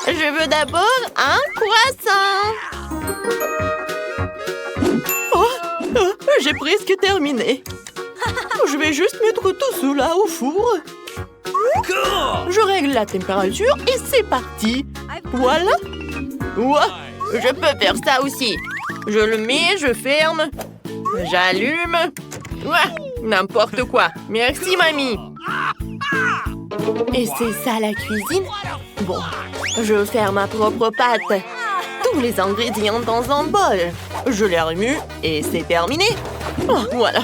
Je veux d'abord un croissant. J'ai presque terminé. Je vais juste mettre tout cela au four. Je règle la température et c'est parti. Voilà. Ouah, je peux faire ça aussi. Je le mets, je ferme. J'allume. Ouah, n'importe quoi. Merci, mamie. Et c'est ça la cuisine? Bon, je vais faire ma propre pâte. Tous les ingrédients dans un bol. Je les remue et c'est terminé. Oh, voilà.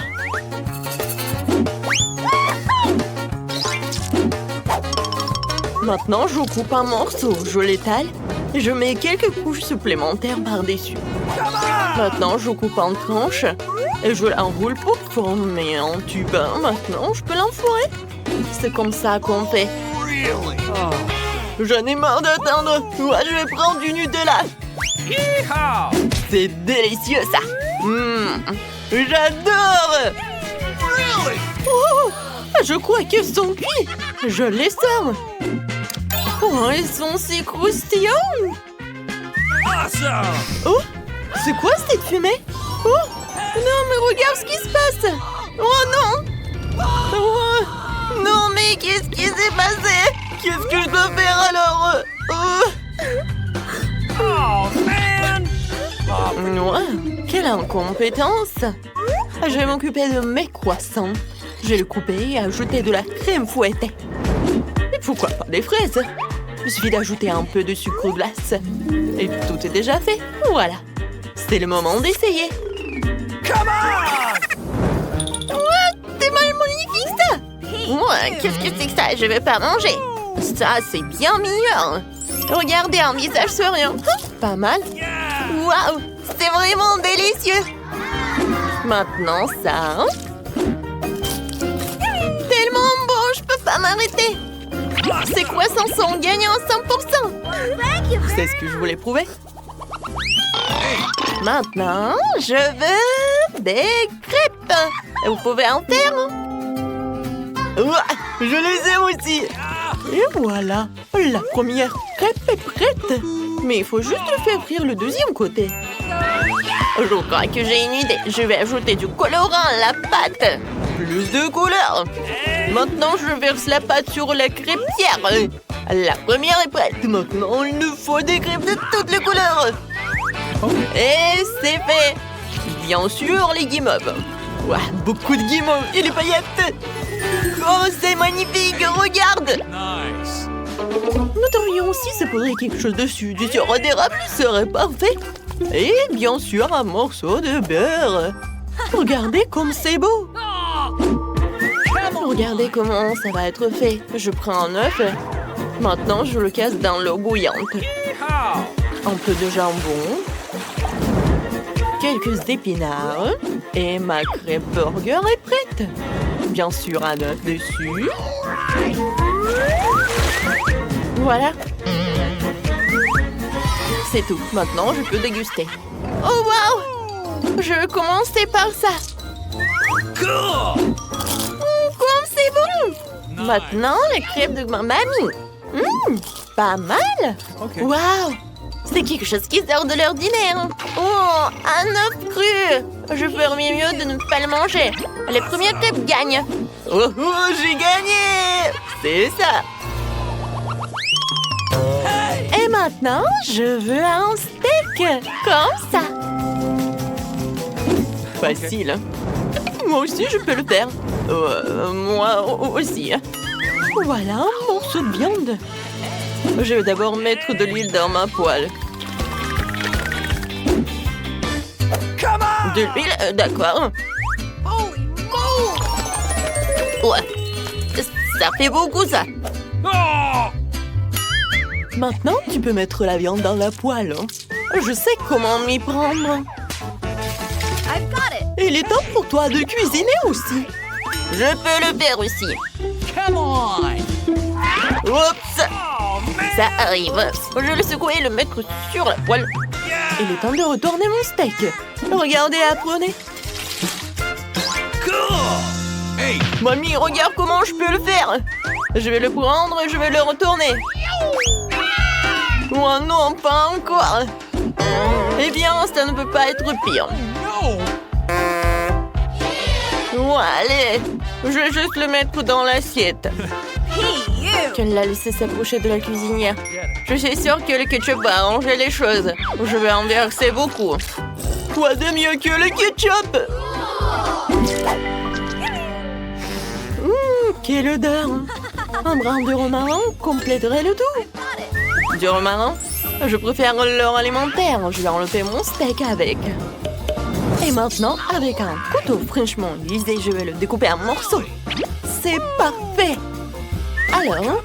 Maintenant, je coupe un morceau, je l'étale et je mets quelques couches supplémentaires par-dessus. Maintenant, je coupe en tranches et je l'enroule pour former un tube. Maintenant, je peux l'enfourrer. C'est comme ça qu'on fait. J'en ai marre d'attendre. Moi, je vais prendre du Nutella. C'est délicieux, ça. J'adore. Oh, je crois qu'ils sont cuits. Je les sors. Oh, ils sont si croustillants. Oh, c'est quoi cette fumée? Oh, non, mais regarde ce qui se passe. Oh non. Oh, non, mais qu'est-ce qui s'est passé? Qu'est-ce que je dois faire alors? Oh, man! Ouais, quelle incompétence! Je vais m'occuper de mes croissants. Je vais le couper et ajouter de la crème fouettée. Et pourquoi pas des fraises? Il suffit d'ajouter un peu de sucre glace. Et tout est déjà fait. Voilà. C'est le moment d'essayer. Come on! Ouais, c'est magnifique ça! Ouais, qu'est-ce que c'est que ça? Je vais pas manger. Ça, c'est bien meilleur. Regardez, un visage souriant. Pas mal. Waouh, c'est vraiment délicieux. Maintenant, ça. Tellement bon, je peux pas m'arrêter. Ces croissants sont gagnants à 100%. C'est ce que je voulais prouver. Maintenant, je veux des crêpes. Vous pouvez en faire? Je les aime aussi. Et voilà, la première crêpe est prête. Mais il faut juste le faire frire le deuxième côté. Je crois que j'ai une idée. Je vais ajouter du colorant à la pâte. Plus de couleurs. Maintenant, je verse la pâte sur la crêpière. La première est prête. Maintenant, il nous faut des crêpes de toutes les couleurs. Et c'est fait. Bien sûr, les guimauves. Ouah, beaucoup de guimauves et les paillettes. Oh, c'est magnifique, regarde. Nice. Nous devrions aussi se poser quelque chose dessus. Du sirop d'érable serait parfait. Et bien sûr, un morceau de beurre. Regardez comme c'est beau. Regardez comment ça va être fait. Je prends un œuf. Maintenant, je le casse dans l'eau bouillante. Un peu de jambon. Quelques épinards. Et ma crêpe burger est prête. Bien sûr, un œuf dessus. Voilà. C'est tout. Maintenant, je peux déguster. Oh, waouh! Je vais commencer par ça. Cool! Comme c'est bon! Maintenant, les crêpes de ma mamie. Pas mal! Okay. Waouh! C'est quelque chose qui sort de l'ordinaire. Oh, un œuf cru! Je ferais mieux de ne pas le manger. Les premières crêpes gagnent. Oh, j'ai gagné! C'est ça! Et maintenant, je veux un steak. Comme ça. Facile. Moi aussi, je peux le faire. Moi aussi. Voilà un morceau de viande. Je vais d'abord mettre de l'huile dans ma poêle. De l'huile, d'accord. Ouais, ça fait beaucoup ça. Maintenant, tu peux mettre la viande dans la poêle. Je sais comment m'y prendre. Il est temps pour toi de cuisiner aussi. Je peux le faire aussi. Come on! Oups! Ça arrive. Je vais le secouer et le mettre sur la poêle. Il est temps de retourner mon steak. Regardez, apprenez. Cool! Hey! Mamie, regarde comment je peux le faire. Je vais le prendre et je vais le retourner. Oh non, pas encore. Eh bien, ça ne peut pas être pire. No! Oh, allez, je vais juste le mettre dans l'assiette. Qu'elle l'a laissé s'approcher de la cuisinière. Je suis sûre que le ketchup va arranger les choses. Je vais en verser beaucoup. Quoi de mieux que le ketchup? Quelle odeur! Un brin de romarin compléterait le tout. Du romarin? Je préfère l'heure alimentaire. Je vais enlever mon steak avec. Et maintenant, avec un couteau fraîchement aiguisé, je vais le découper en morceaux. C'est parfait! Alors,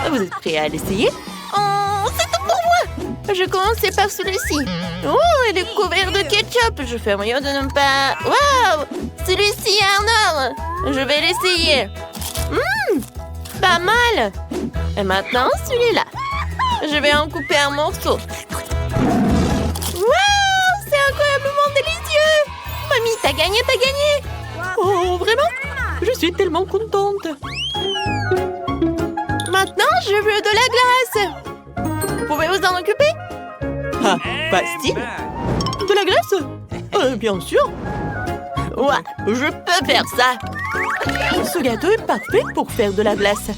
vous êtes prêts à l'essayer? Oh, c'est tout pour moi! Je commençais par celui-ci. Oh, il est couvert de ketchup. Je fais mieux de ne pas... Waouh! Celui-ci est en or. Je vais l'essayer. Pas mal! Et maintenant, celui-là. Je vais en couper un morceau. Waouh! C'est incroyablement délicieux! Mamie, t'as gagné! Oh, vraiment? Je suis tellement contente. Maintenant, je veux de la glace. Pouvez vous en occuper? Ah, facile. De la glace? Bien sûr. Ouais, je peux faire ça. Ce gâteau est parfait pour faire de la glace.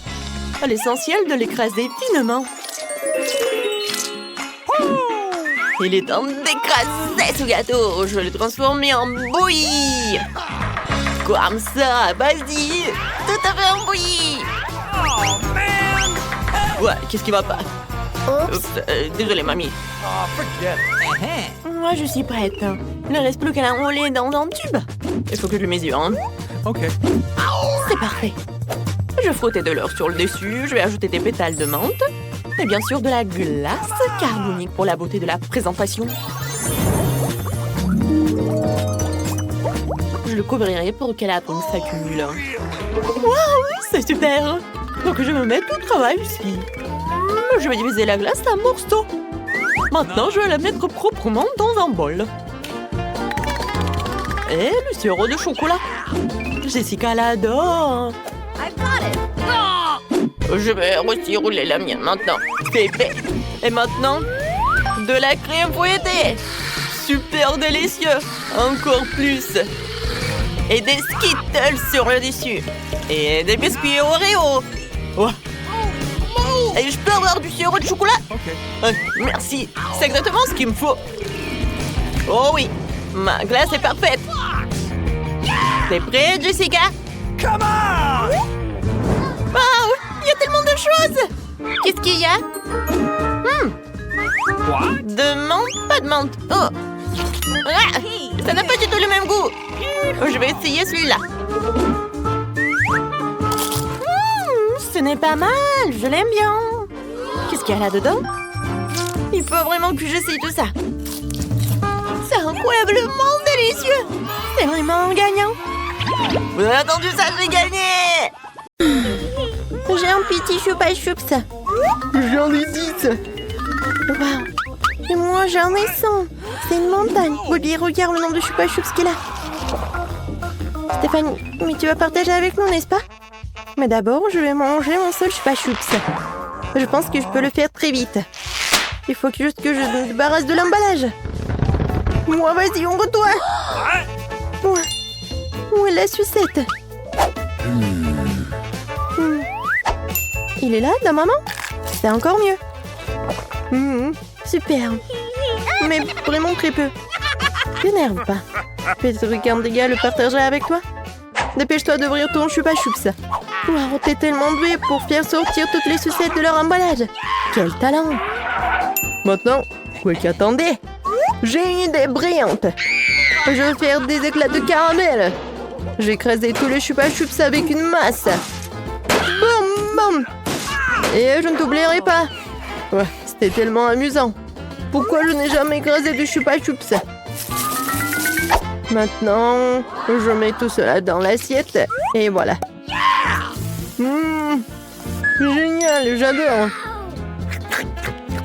L'essentiel de l'écraser finement. Il est temps d'écraser ce gâteau. Je vais le transformer en bouillie. Comme ça, vas-y. Tout à fait en bouillie. Oh, man! Ouais, qu'est-ce qui va pas? Oups. Désolée, mamie. Oh, forget it. Moi, je suis prête. Il ne reste plus qu'à l'enrouler dans un tube. Il faut que je le mesure. Hein. OK. C'est parfait. Je frottais de l'or sur le dessus. Je vais ajouter des pétales de menthe. Et bien sûr, de la glace carbonique pour la beauté de la présentation. Je le couvrirai pour que la pomme s'accumule. Waouh, c'est super! Donc je me mets au travail ici. Je vais diviser la glace en morceaux. Maintenant, je vais la mettre proprement dans un bol. Et le sirop de chocolat. Jessica l'adore. Je vais aussi rouler la mienne maintenant. C'est fait. Et maintenant, de la crème fouettée. Super délicieux. Encore plus. Et des Skittles sur le dessus. Et des biscuits Oreo. Oh. Et je peux avoir du sirop de chocolat? OK. Merci. C'est exactement ce qu'il me faut. Oh oui. Ma glace est parfaite. T'es prête, Jessica? Come on! Waouh! Il y a tellement de choses! Qu'est-ce qu'il y a? Quoi? De menthe? Pas de menthe. Oh! Ah! Ça n'a pas du tout le même goût. Je vais essayer celui-là. Ce n'est pas mal. Je l'aime bien. Qu'est-ce qu'il y a là-dedans? Il faut vraiment que j'essaye tout ça. C'est incroyablement délicieux. C'est vraiment gagnant. Vous avez entendu ça? J'ai gagné! J'ai un petit choupa choups. J'en ai 10. Waouh. Et moi, j'en ai 100. C'est une montagne. Bobby, regarde le nombre de choupa choups qu'il a. Stéphanie, mais tu vas partager avec nous, n'est-ce pas? Mais d'abord, je vais manger mon seul choupa choups. Je pense que je peux le faire très vite. Il faut juste que je me débarrasse de l'emballage. Moi, vas-y, ouvre-toi. Ouais. Où est la sucette? Il est là, la maman? C'est encore mieux. Super. Mais vraiment très peu. T'énerve pas. Peut-être qu'un des gars le partagera avec toi. Dépêche-toi d'ouvrir ton choupa choups. Wow, t'es tellement doué pour faire sortir toutes les sucettes de leur emballage. Quel talent! Maintenant, quoi qu'attendez, j'ai une idée brillante. Je vais faire des éclats de caramel. J'ai écrasé tous les choupa choups avec une masse. Boum, boum. Et je ne t'oublierai pas. Ouais, c'était tellement amusant. Pourquoi je n'ai jamais écrasé de choupa choups? Maintenant, je mets tout cela dans l'assiette. Et voilà. Génial, j'adore.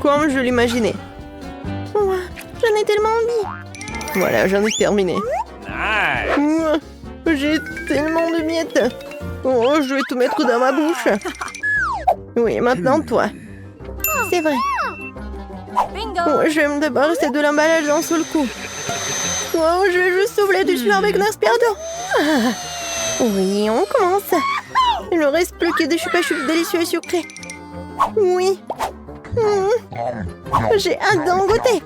Comme je l'imaginais. Ouais, j'en ai tellement envie. Voilà, j'en ai terminé. Nice! J'ai tellement de miettes. Oh, je vais tout mettre dans ma bouche. Oui, maintenant toi. C'est vrai. Oh, je vais me débarrasser de l'emballage d'un seul coup. Wow, je vais juste souffler du sueur avec un aspirateur. Ah. Oui, on commence. Il ne reste plus que des chupa-chups délicieux et sucrés. Oui. J'ai hâte d'en goûter.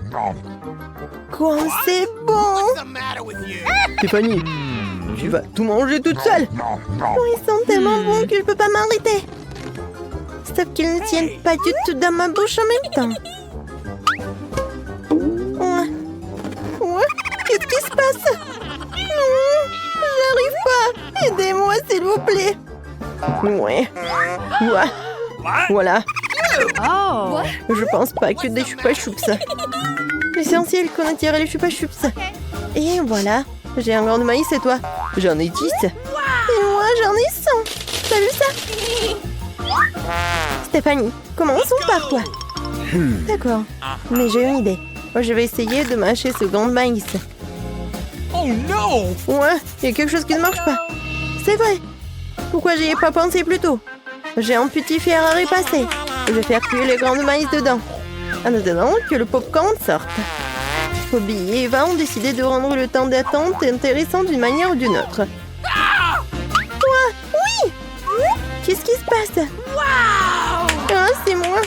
Quoi, c'est bon. Stéphanie, tu vas tout manger toute seule. Oh, ils sont tellement bons que je peux pas m'arrêter. Sauf qu'ils ne tiennent pas du tout dans ma bouche en même temps. Ouais. Qu'est-ce qui se passe? J'arrive pas. Aidez-moi, s'il vous plaît. Ouais. Voilà. Oh. Je pense pas que des chupa-chups. L'essentiel qu'on attire les chupa-chups. Et voilà. J'ai un grain de maïs et toi? J'en ai 10. Et moi, j'en ai 100. T'as vu ça? Stéphanie, commençons par toi. D'accord. Mais j'ai une idée. Je vais essayer de mâcher ce grain de maïs. Oh no! Ouais, il y a quelque chose qui ne marche pas. C'est vrai. Pourquoi j'y ai pas pensé plus tôt? J'ai un petit fer à repasser. Je vais faire cuire les grains de maïs dedans. En attendant que le popcorn sorte. Bobby et Eva ont décidé de rendre le temps d'attente intéressant d'une manière ou d'une autre. Quoi? Oui! Qu'est-ce qui se passe? Ah, c'est moi.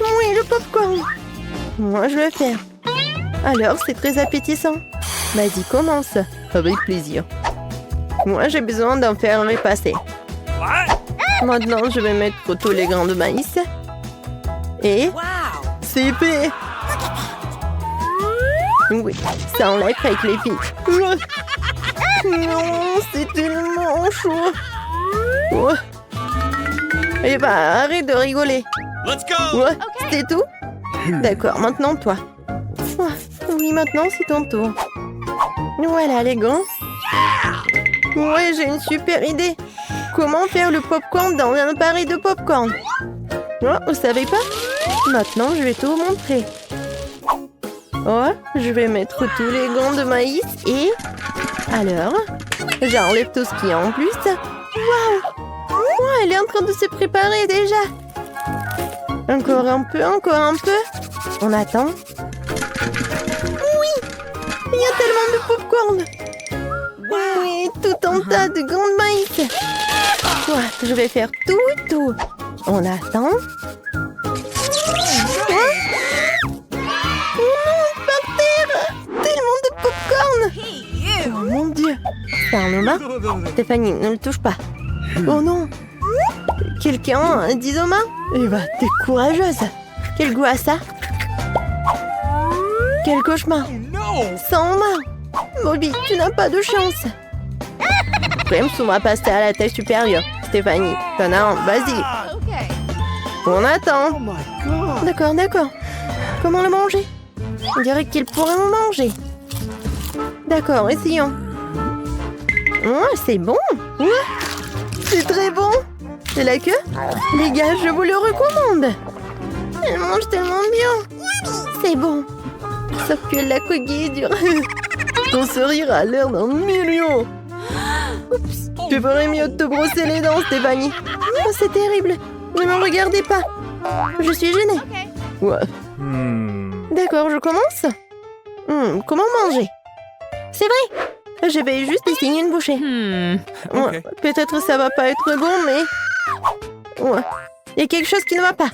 Oui, le popcorn. Moi, je vais faire. Alors, c'est très appétissant. Vas-y, commence. Avec plaisir. Moi, j'ai besoin d'en faire repasser. Maintenant, je vais mettre tous les grains de maïs. Et... c'est fait. Oui, ça enlève avec les filles. Non, c'est tellement chaud. Oh. Eh ben, arrête de rigoler. Let's go! Ouais, c'est tout? D'accord, maintenant toi. Oui, maintenant c'est ton tour. Voilà les gants. Ouais, j'ai une super idée. Comment faire le popcorn dans un appareil de popcorn? Oh, vous savez pas? Maintenant, je vais tout vous montrer. Oh, je vais mettre tous les gants de maïs et... alors, j'enlève tout ce qu'il y a en plus. Waouh! Oh, elle est en train de se préparer déjà. Encore un peu, encore un peu. On attend. Oui! Il y a tellement de popcorn. Oui, tout un tas de gants de maïs. Ouais, je vais faire tout. On attend. Oh mon Dieu! Ferme-moi. Stéphanie, ne le touche pas. Oh non! Quelqu'un dit aux mains? Eh ben, t'es courageuse. Quel goût a ça? Quel cauchemar! Sans main! Bobby, tu n'as pas de chance. Clemson va passer à la tâche supérieure. Stéphanie, t'en as un, vas-y. On attend. D'accord. Comment le manger? On dirait qu'il pourrait me manger. D'accord, essayons. Oh, c'est bon. Ouais, c'est très bon. Et la queue? Les gars, je vous le recommande. Elle mange tellement bien. C'est bon. Sauf que la coquille est dure. Ton sourire a l'air d'un million. Oups. Tu ferais mieux de te brosser les dents, Stéphanie. Oh, c'est terrible. Ne me regardez pas. Je suis gênée. Ouais. D'accord, je commence. Comment manger? C'est vrai. Je vais juste essayer une bouchée. Ouais, peut-être ça va pas être bon, mais... ouais. Il y a quelque chose qui ne va pas.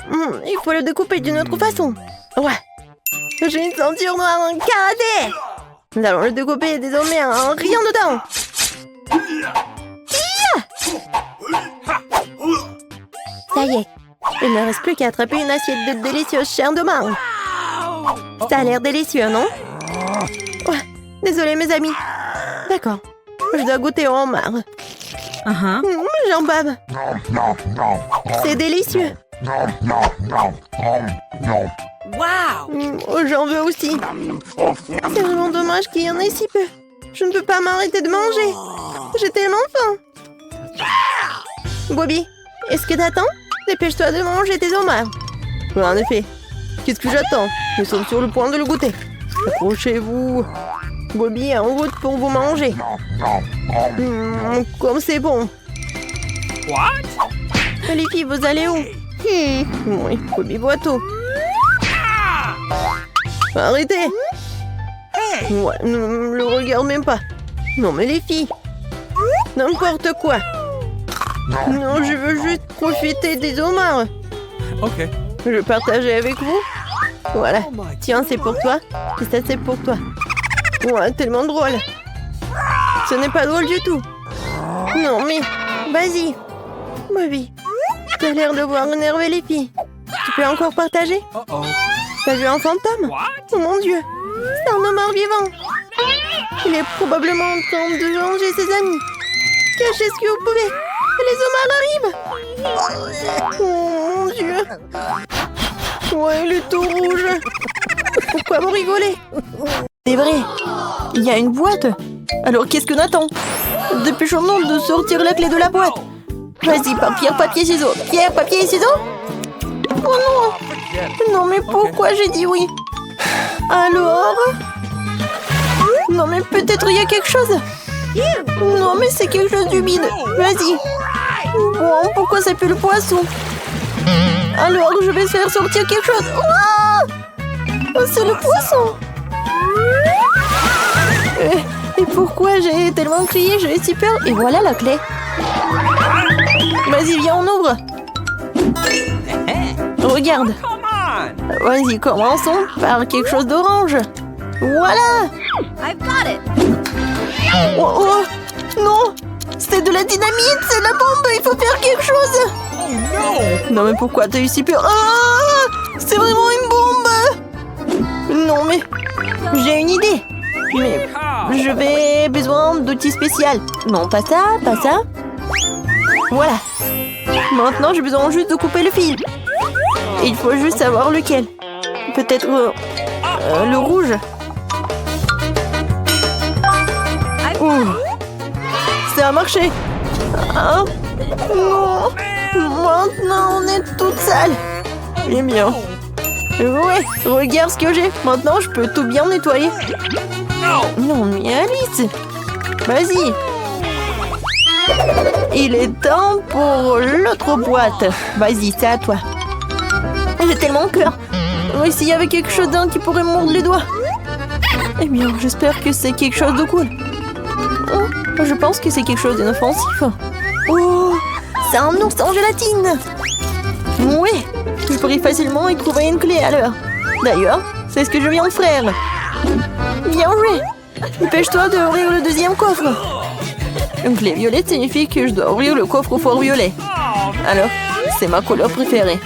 Il faut le découper d'une autre façon. Ouais. J'ai une ceinture noire en karaté. Nous allons le découper désormais en rien dedans. Ça y est. Il ne reste plus qu'à attraper une assiette de délicieuse chair de marre. Ça a l'air délicieux, non? Ouais. Désolée, mes amis. D'accord. Je dois goûter au homard. J'en bave. C'est délicieux. Wow! J'en veux aussi. C'est vraiment dommage qu'il y en ait si peu. Je ne peux pas m'arrêter de manger. J'ai tellement faim. Bobby, est-ce que t'attends? Dépêche-toi de manger tes homards. En effet. Qu'est-ce que j'attends? Nous sommes sur le point de le goûter. Approchez-vous. Bobby est en route pour vous manger. Comme c'est bon. What? Les filles, vous allez où? Oui, premier boiteau. Arrêtez. Ouais, ne le regarde même pas. Non, mais les filles. N'importe quoi. Non, je veux juste profiter des homards. Ok. Je vais partager avec vous. Voilà. Tiens, c'est pour toi. Et ça, c'est pour toi. Ouais, tellement drôle. Ce n'est pas drôle du tout. Non, mais... Vas-y. Ma vie. T'as l'air de voir énerver les filles. Tu peux encore partager? Uh-oh. T'as vu un fantôme? What? Oh mon Dieu. C'est un homard vivant. Il est probablement en train de venger ses amis. Cachez ce que vous pouvez. Les homards arrivent. Oh mon Dieu. Ouais, il est tout rouge. Pourquoi vous rigolez? C'est vrai. Il y a une boîte. Alors qu'est-ce qu'on attend? Dépêchons-nous de sortir la clé de la boîte. Vas-y, pierre, papier, ciseaux. Pierre, papier et ciseaux. Oh non. Non, mais pourquoi j'ai dit oui? Alors? Non, mais peut-être il y a quelque chose. Non, mais c'est quelque chose d'humide. Vas-y. Bon, pourquoi ça pue le poisson? Alors, je vais faire sortir quelque chose. Oh, c'est le poisson. Et pourquoi j'ai tellement crié? J'avais si peur. Et voilà la clé. Vas-y, viens, on ouvre. Regarde. Vas-y, commençons par quelque chose d'orange. Voilà. Oh, oh, non. C'est de la dynamite, c'est de la bombe. Il faut faire quelque chose. Oh no! Non, mais pourquoi t'as eu si peur? Ah, c'est vraiment une bombe. Non, mais j'ai une idée. Mais je vais besoin d'outils spéciaux. Non, pas ça, pas ça. Voilà. Maintenant, j'ai besoin juste de couper le fil. Il faut juste savoir lequel. Peut-être le rouge. Ouh. Ça a marché. Hein? Non. Maintenant, on est toute sale. Eh bien. Ouais, regarde ce que j'ai. Maintenant, je peux tout bien nettoyer. Non, mais Alice. Vas-y. Il est temps pour l'autre boîte. Vas-y, c'est à toi. J'ai tellement peur. Oui, s'il y avait quelque chose d'autre qui pourrait me mordre les doigts. Eh bien, j'espère que c'est quelque chose de cool. Oh, je pense que c'est quelque chose d'inoffensif. Oh, c'est un ours en gélatine. Oui, je pourrais facilement y trouver une clé à l'heure. D'ailleurs, c'est ce que je viens de faire. Bien joué. Dépêche-toi d'ouvrir le deuxième coffre. Une clé violette signifie que je dois ouvrir le coffre au fort violet. Alors, c'est ma couleur préférée.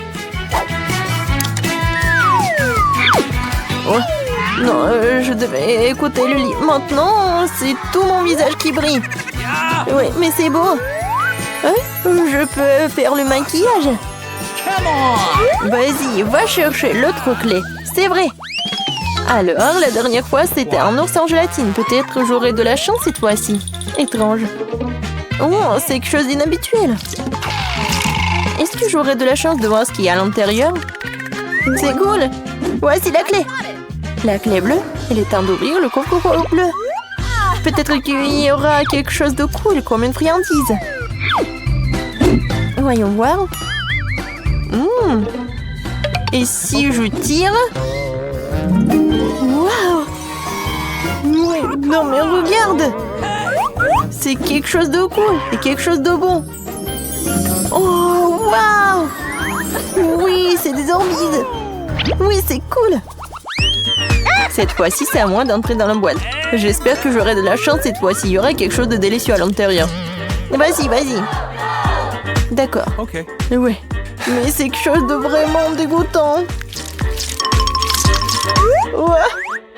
Oh, non, je devais écouter le lit. Maintenant, c'est tout mon visage qui brille. Oui, mais c'est beau. Je peux faire le maquillage. Vas-y, va chercher l'autre clé. C'est vrai. Alors, la dernière fois, c'était un ours en gélatine. Peut-être j'aurai de la chance cette fois-ci. Étrange. Oh, c'est quelque chose d'inhabituel. Est-ce que j'aurai de la chance de voir ce qu'il y a à l'intérieur? C'est cool. Voici la clé. La clé bleue. Il est temps d'ouvrir le coffre bleu. Peut-être qu'il y aura quelque chose de cool, comme une friandise. Voyons voir. Et si je tire? Waouh! Oui, non mais regarde! C'est quelque chose de cool et quelque chose de bon. Oh, waouh! Oui, c'est des orbides. Oui, c'est cool. Cette fois-ci, c'est à moi d'entrer dans la boîte. J'espère que j'aurai de la chance cette fois-ci. Il y aura quelque chose de délicieux à l'intérieur. Vas-y, vas-y. D'accord. Ok. Ouais. Mais c'est quelque chose de vraiment dégoûtant. Ouais.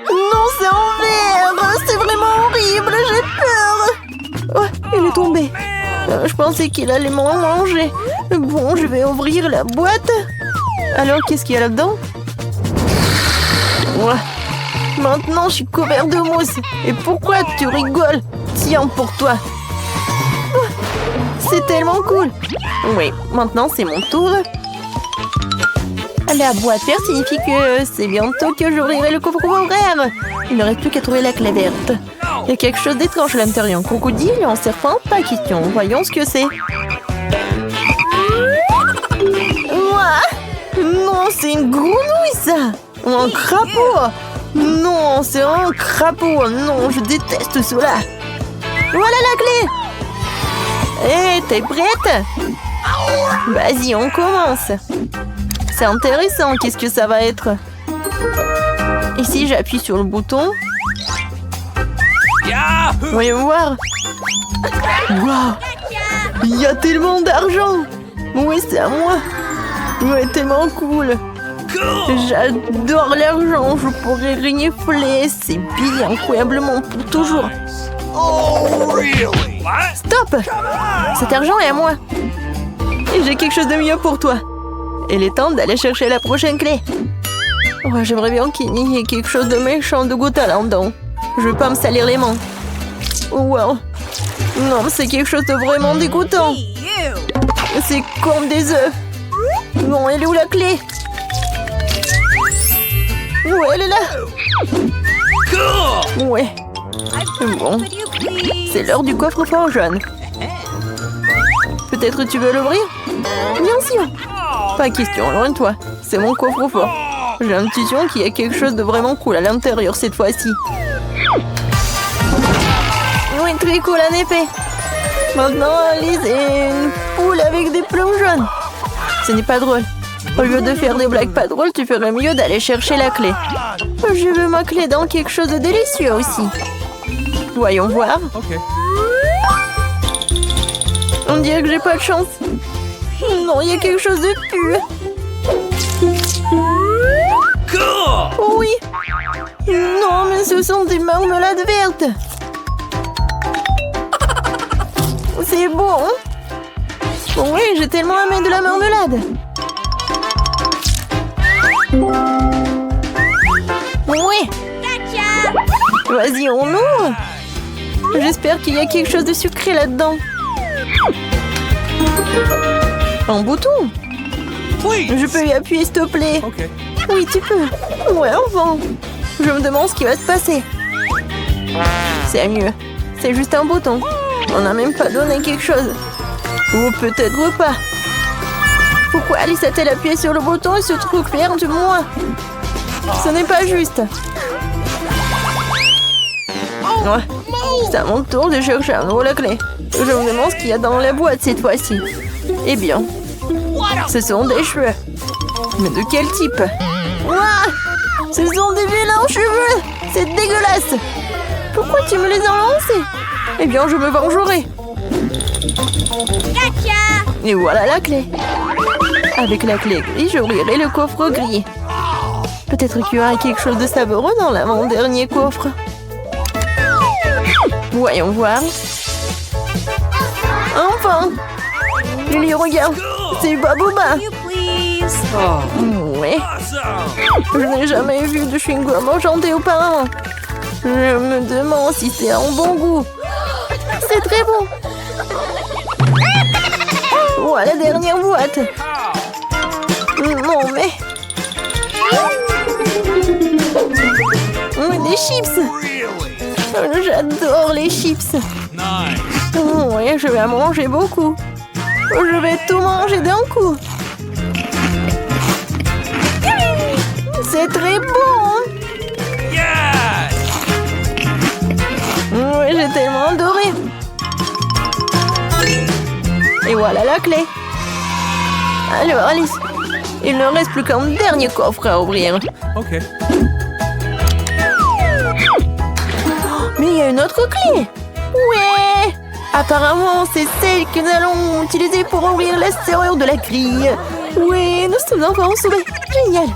Non, c'est en verre. C'est vraiment horrible. J'ai peur. Oh, il est tombé. Je pensais qu'il allait m'en manger. Bon, je vais ouvrir la boîte. Alors, qu'est-ce qu'il y a là-dedans? Ouais. Maintenant, je suis couvert de mousse. Et pourquoi tu rigoles? Tiens, pour toi. Oh, c'est tellement cool. Oui, maintenant, c'est mon tour. La boîte verte signifie que c'est bientôt que j'ouvrirai le coffre-fort. Il n'aurait plus qu'à trouver la clé verte. Il y a quelque chose d'étrange à l'intérieur. Un crocodile, un serpent, pas question. Voyons ce que c'est. Waouh! Non, c'est une grenouille, ça! Ou un crapaud! Non, c'est un crapaud! Non, je déteste cela! Voilà la clé! Hé, t'es prête? Vas-y, on commence! C'est intéressant, qu'est-ce que ça va être? Et si j'appuie sur le bouton? Voyons voir! Waouh! Il y a tellement d'argent! Oui, c'est à moi! Ouais, tellement cool! J'adore l'argent, je pourrais renifler ces billes incroyablement pour toujours! Stop! Cet argent est à moi! Et j'ai quelque chose de mieux pour toi! Il est temps d'aller chercher la prochaine clé! Oh, j'aimerais bien qu'il y ait quelque chose de méchant de goût là-dedans! Je veux pas me salir les mains! Wow! Non, c'est quelque chose de vraiment dégoûtant! C'est comme des œufs! Non, elle est où la clé? Ouais, elle est là! Ouais! Bon, c'est l'heure du coffre-fort jaune. Peut-être tu veux l'ouvrir? Bien sûr! Pas question, loin de toi. C'est mon coffre-fort. J'ai l'intuition qu'il y a quelque chose de vraiment cool à l'intérieur cette fois-ci. Oui, très cool en effet. Maintenant, Alice est une poule avec des plumes jaunes. Ce n'est pas drôle. Au lieu de faire des blagues pas drôles, tu ferais mieux d'aller chercher la clé. Je veux ma clé dans quelque chose de délicieux aussi. Voyons voir. Okay. On dirait que j'ai pas de chance. Non, il y a quelque chose de pur. Oui. Non, mais ce sont des marmelades vertes. C'est bon. Oui, j'ai tellement aimé de la marmelade. Oui. Vas-y, on ouvre. J'espère qu'il y a quelque chose de sucré là-dedans. Un bouton. Je peux y appuyer, s'il te plaît? Okay. Oui, tu peux. Ouais, enfin. Je me demande ce qui va se passer. C'est mieux. C'est juste un bouton. On n'a même pas donné quelque chose. Ou peut-être pas. Pourquoi Alice a-t-elle appuyé sur le bouton et ce truc vient de moi? Ce n'est pas juste. Ouais. C'est à mon tour de chercher à nouveau la clé. Je me demande ce qu'il y a dans la boîte cette fois-ci. Eh bien, ce sont des cheveux. Mais de quel type? Ouah! Ce sont des vilains cheveux! C'est dégueulasse! Pourquoi tu me les as lancés? Eh bien, je me vengerai. Et voilà la clé. Avec la clé grise, j'ouvrirai le coffre gris. Peut-être qu'il y aura quelque chose de savoureux dans l'avant-dernier coffre. Voyons voir. Enfin! Lily, regarde! C'est Babouba! Ouais. Je n'ai jamais vu de chewing-gum enchanté auparavant. Je me demande si c'est un bon goût. C'est très bon. Voilà la dernière boîte. Non mais... Des chips. J'adore les chips. Ouais, je vais en manger beaucoup. Je vais tout manger d'un coup. C'est très bon. Oui, j'ai tellement adoré. Et voilà la clé. Alors Alice, il ne reste plus qu'un dernier coffre à ouvrir. Ok. Mais il y a une autre clé. Ouais. Apparemment, c'est celle que nous allons utiliser pour ouvrir la serrure de la grille. Oui, nous sommes enfin sauvés. Génial.